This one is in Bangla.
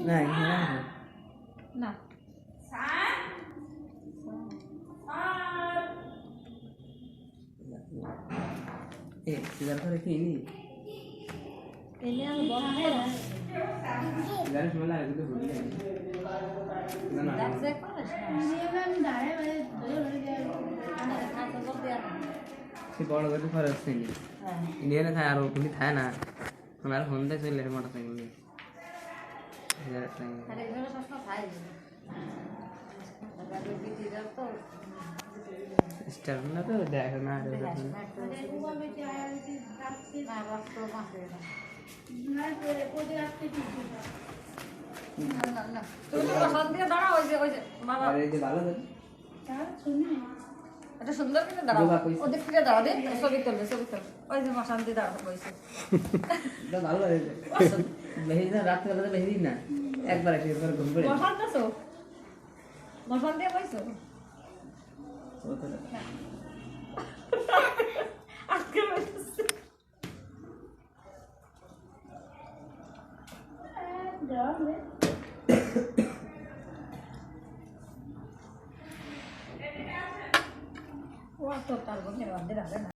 না এখানে না এ সিগার করে কি নি এনে আমি বন্ধ সিগার সময় লাগে কিন্তু ভুলে যাই না না দেখছে করিস না সে বড় করে খরচ নেই ইন্ডিয়ানে খায় আর ওগুলি খায় না আমার ফোন দিয়ে চলে মোটর সাইকেল নিয়ে আরে এগুলো সবসময় খাই তো স্টার না তো দেখো না আর এই যে ভালো তো এটা সুন্দর কিন্তু দাঁড়াও ওদের ফিরে দাঁড়াবে ছবি তুলবে ওই যে মশান্তি দাঁড়াবে বসে এটা ভালো লাগে বেশি না রাত বেলা বেশি না একবার এসে একবার ঘুম পড়ে মশান্তি মশান্তি বইছো আজকে বসে ও তো তার বন্ধে বাঁধে রাখে না